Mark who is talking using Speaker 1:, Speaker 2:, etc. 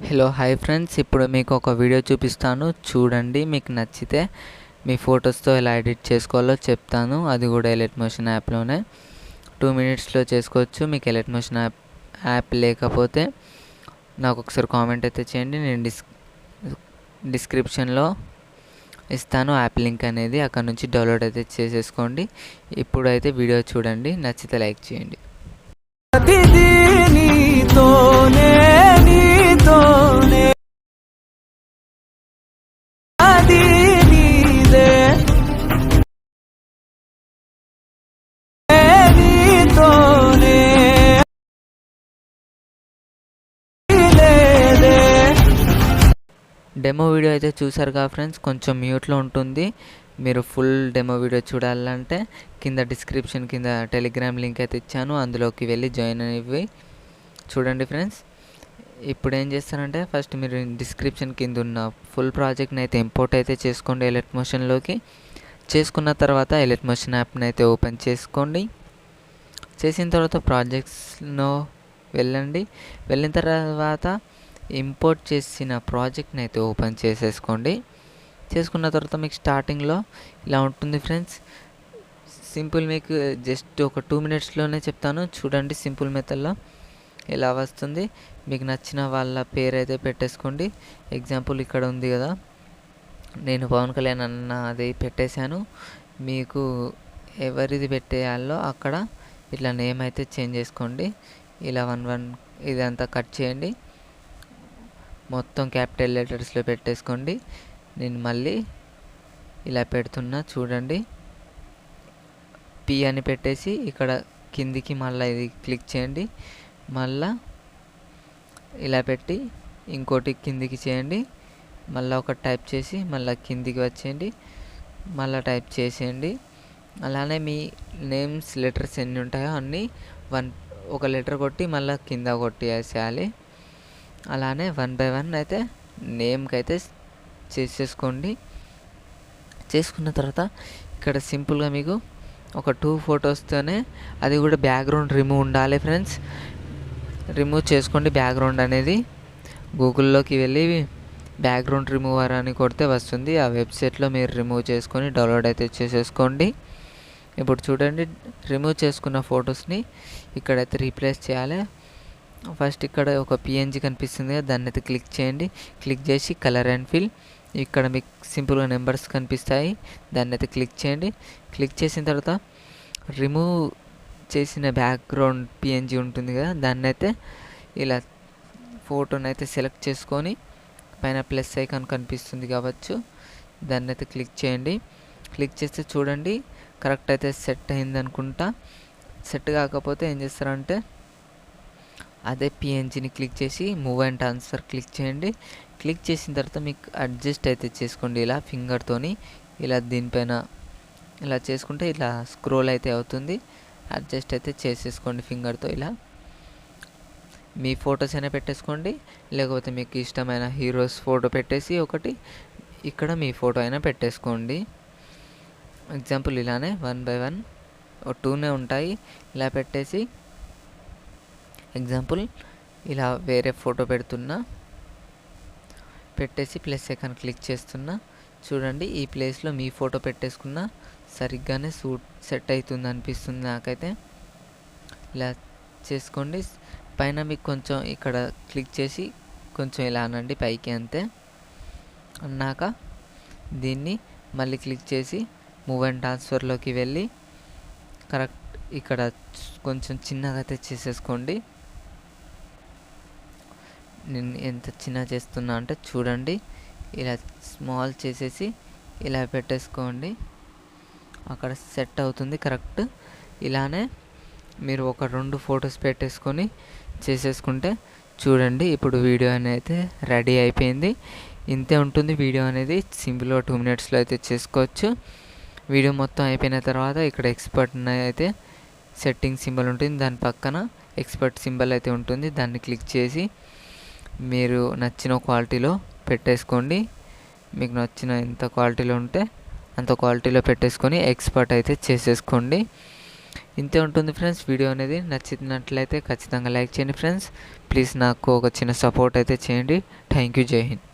Speaker 1: Hello hi friends, ఇప్పుడు మీకు ఒక వీడియో చూపిస్తాను చూడండి. మీకు నచ్చితే మీ ఫొటోస్తో ఎలా ఎడిట్ చేసుకోవాలో చెప్తాను. అది కూడా ఎలైట్ మోషన్ యాప్లోనే 2 మినిట్స్లో చేసుకోవచ్చు. మీకు ఎలైట్ మోషన్ యాప్ లేకపోతే నాకు ఒకసారి కామెంట్ అయితే చేయండి. నేను డిస్క్రిప్షన్లో ఇస్తాను యాప్ లింక్ అనేది, అక్కడ నుంచి డౌన్లోడ్ అయితే చేసేసుకోండి. ఇప్పుడు అయితే వీడియో చూడండి, నచ్చితే లైక్ చేయండి. డెమో వీడియో అయితే చూసారు కదా ఫ్రెండ్స్, కొంచెం మ్యూట్లో ఉంటుంది. మీరు ఫుల్ డెమో వీడియో చూడాలంటే కింద డిస్క్రిప్షన్ కింద టెలిగ్రామ్ లింక్ అయితే ఇచ్చాను, అందులోకి వెళ్ళి జాయిన్ అయ్యి చూడండి ఫ్రెండ్స్. ఇప్పుడు ఏం చేస్తారంటే ఫస్ట్ మీరు డిస్క్రిప్షన్ కింద ఉన్న ఫుల్ ప్రాజెక్ట్ని అయితే ఇంపోర్ట్ అయితే చేసుకోండి ఎలైట్ మోషన్లోకి. చేసుకున్న తర్వాత ఎలైట్ మోషన్ యాప్ని అయితే ఓపెన్ చేసుకోండి. చేసిన తర్వాత ప్రాజెక్ట్స్లో వెళ్ళండి. వెళ్ళిన తర్వాత ఇంపోర్ట్ చేసిన ప్రాజెక్ట్ని అయితే ఓపెన్ చేసేసుకోండి. చేసుకున్న తర్వాత మీకు స్టార్టింగ్లో ఇలా ఉంటుంది ఫ్రెండ్స్. సింపుల్, మీకు జస్ట్ ఒక 2 మినిట్స్లోనే చెప్తాను చూడండి. సింపుల్ మెథడ్లో ఇలా వస్తుంది. మీకు నచ్చిన వాళ్ళ పేరు అయితే పెట్టేసుకోండి. ఎగ్జాంపుల్ ఇక్కడ ఉంది కదా, నేను పవన్ కళ్యాణ్ అన్న అది పెట్టేశాను. మీకు ఎవరిది పెట్టేయాలో అక్కడ ఇట్లా నేమ్ అయితే చేంజ్ చేసుకోండి. ఇలా 1 ఇదంతా కట్ చేయండి, మొత్తం క్యాపిటల్ లెటర్స్లో పెట్టేసుకోండి. నేను మళ్ళీ ఇలా పెడుతున్నా చూడండి. పి అని పెట్టేసి ఇక్కడ కిందికి మళ్ళీ ఇది క్లిక్ చేయండి. మళ్ళా ఇలా పెట్టి ఇంకోటి కిందికి చేయండి. మళ్ళీ ఒక టైప్ చేసి మళ్ళీ కిందికి వచ్చేయండి, మళ్ళీ టైప్ చేసేయండి. అలానే మీ నేమ్స్ లెటర్స్ ఎన్ని ఉంటాయో అన్నీ ఒక లెటర్ కొట్టి మళ్ళీ కింద కొట్టి వేసేయాలి. అలానే 1 బై 1 అయితే నేమ్కి అయితే చేసేసుకోండి. చేసుకున్న తర్వాత ఇక్కడ సింపుల్గా మీకు ఒక 2 ఫొటోస్తోనే, అది కూడా బ్యాక్గ్రౌండ్ రిమూవ్ ఉండాలి ఫ్రెండ్స్. రిమూవ్ చేసుకోండి బ్యాక్గ్రౌండ్ అనేది. గూగుల్లోకి వెళ్ళి బ్యాక్గ్రౌండ్ రిమూవర్ అని కొడితే వస్తుంది. ఆ వెబ్సైట్లో మీరు రిమూవ్ చేసుకొని డౌన్లోడ్ అయితే చేసేసుకోండి. ఇప్పుడు చూడండి, రిమూవ్ చేసుకున్న ఫొటోస్ని ఇక్కడైతే రీప్లేస్ చేయాలి. ఫస్ట్ ఇక్కడ ఒక పిఎన్జీ కనిపిస్తుంది కదా, దాన్ని అయితే క్లిక్ చేయండి. క్లిక్ చేసి కలర్ అండ్ ఫిల్, ఇక్కడ మీకు సింపుల్గా నెంబర్స్ కనిపిస్తాయి, దాన్ని అయితే క్లిక్ చేయండి. క్లిక్ చేసిన తర్వాత రిమూవ్ చేసిన బ్యాక్గ్రౌండ్ పిఎన్జీ ఉంటుంది కదా, దాన్ని అయితే ఇలా ఫోటోని అయితే సెలెక్ట్ చేసుకొని పైన ప్లస్ ఐకాన్ కనిపిస్తుంది కావచ్చు, దాన్ని అయితే క్లిక్ చేయండి. క్లిక్ చేస్తే చూడండి కరెక్ట్ అయితే సెట్ అయింది అనుకుంటా. సెట్ కాకపోతే ఏం చేస్తారంటే అదే పిఎన్జీని క్లిక్ చేసి మూవ్ అండ్ ట్రాన్స్ఫర్ క్లిక్ చేయండి. క్లిక్ చేసిన తర్వాత మీకు అడ్జస్ట్ అయితే చేసుకోండి. ఇలా ఫింగర్తోని ఇలా దీనిపైన ఇలా చేసుకుంటే ఇలా స్క్రోల్ అయితే అవుతుంది. అడ్జస్ట్ అయితే చేసేసుకోండి ఫింగర్తో. ఇలా మీ ఫొటోస్ అయినా పెట్టేసుకోండి, లేకపోతే మీకు ఇష్టమైన హీరోస్ ఫోటో పెట్టేసి ఒకటి ఇక్కడ మీ ఫోటో అయినా పెట్టేసుకోండి. ఎగ్జాంపుల్ ఇలానే 1 బై 1 2నే ఉంటాయి. ఇలా పెట్టేసి ఎగ్జాంపుల్ ఇలా వేరే ఫోటో పెట్టేసి ప్లస్ ఐకాన్ క్లిక్ చేస్తున్నా. చూడండి ఈ ప్లేస్లో మీ ఫోటో పెట్టేసుకున్న సరిగ్గానే సెట్ అవుతుంది అనిపిస్తుంది నాకైతే. ఇలా చేసుకోండి. పైన మీకు కొంచెం ఇక్కడ క్లిక్ చేసి కొంచెం ఇలా అనండి పైకి, అంతే. అన్నాక దీన్ని మళ్ళీ క్లిక్ చేసి మూవ్ అండ్ ట్రాన్స్ఫర్లోకి వెళ్ళి కరెక్ట్ ఇక్కడ కొంచెం చిన్నగా అయితే చేసేసుకోండి. నేను ఎంత చిన్న చేస్తున్నా అంటే చూడండి, ఇలా స్మాల్ చేసేసి ఇలా పెట్టేసుకోండి. అక్కడ సెట్ అవుతుంది కరెక్ట్. ఇలానే మీరు ఒక 2 ఫొటోస్ పెట్టేసుకొని చేసేసుకుంటే చూడండి, ఇప్పుడు వీడియో అనేది రెడీ అయిపోయింది. ఇంతే ఉంటుంది వీడియో అనేది. సింపుల్గా 2 మినిట్స్లో అయితే చేసుకోవచ్చు. వీడియో మొత్తం అయిపోయిన తర్వాత ఇక్కడ ఎక్స్పర్ట్ అయితే సెట్టింగ్ సింబల్ ఉంటుంది, దాని పక్కన ఎక్స్పర్ట్ సింబల్ అయితే ఉంటుంది, దాన్ని క్లిక్ చేసి మీరు నచ్చిన క్వాలిటీలో పెట్టేసుకోండి. మీకు నచ్చిన ఎంత క్వాలిటీలో ఉంటే అంత క్వాలిటీలో పెట్టేసుకొని ఎక్స్పర్ట్ అయితే చేసేసుకోండి. ఇంతే ఉంటుంది ఫ్రెండ్స్. వీడియో అనేది నచ్చినట్లయితే ఖచ్చితంగా లైక్ చేయండి ఫ్రెండ్స్. ప్లీజ్ నాకు ఒక చిన్న సపోర్ట్ అయితే చేయండి. Thank you. జై హింద్.